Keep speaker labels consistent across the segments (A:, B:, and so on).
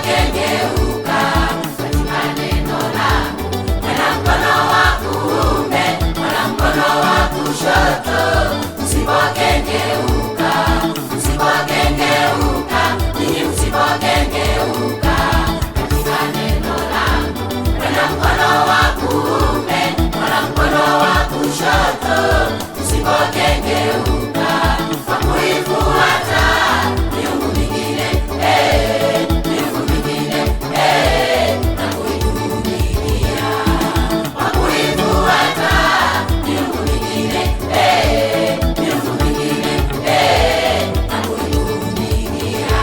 A: msipokengeuka katika neno langu, wala mkono wa kuume wala mkono wa kushoto, msipokengeuka, msipokengeuka, ninyi msipokengeuka katika neno langu, wala mkono wa kuume wala mkono wa kushoto, msipokengeuka kwa kuifuata miungu mingine miungu mingine na kuitumikia, kwa kuifuata miungu mingine miungu mingine na kuitumikia.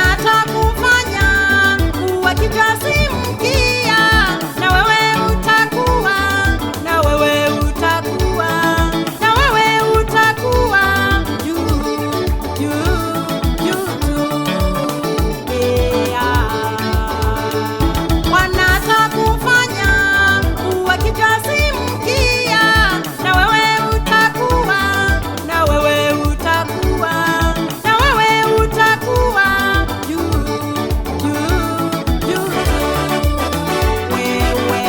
B: Wanatakufanya kuwa kijazi mkia, na wewe utakuwa, na wewe utakuwa, na wewe utakuwa juu juu juu tu. Wanatakufanya kuwa kijazi mkia, na wewe utakuwa, na wewe utakuwa, na wewe utakuwa juu juu juu wewe.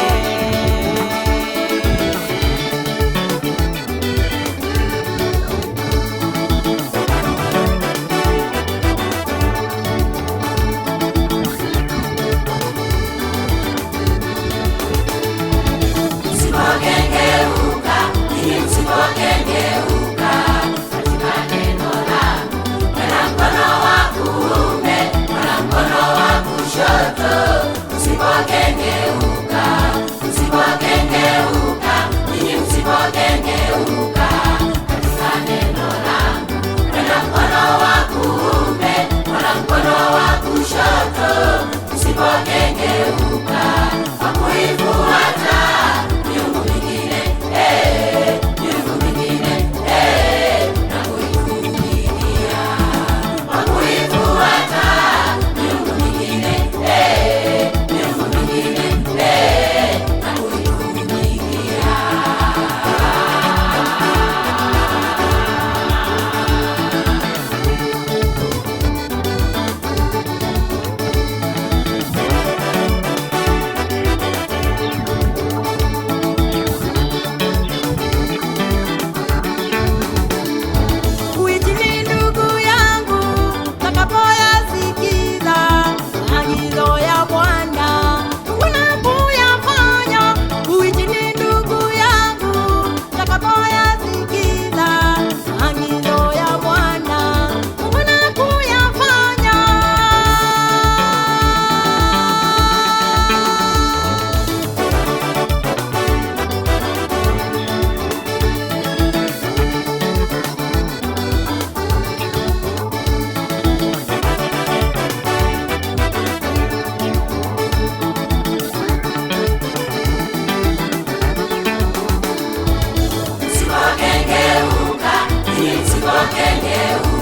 A: Msipokengeuka, ninyi msipokengeuka katika neno langu, wala mkono wa kuume wala mkono wa kushoto, msipokengeuka, msipokengeuka, ninyi msipokengeuka katika neno langu, wala mkono wa kuume wala mkono wa kushoto, msipokengeuka kwa kuifuata miungu mingine miungu mingine na kuitumikia, kwa kuifuata miungu mingine miungu mingine na kuitumikia.
B: Uitini ndugu yangu, utakapoyasikiza maagizo ya Bwana, unapuyafanya. Uitini ndugu yangu, utakapoyasikiza maagizo ya Bwana, unapuyafanya.
A: Msipokengeuka, ninyi msipokengeuka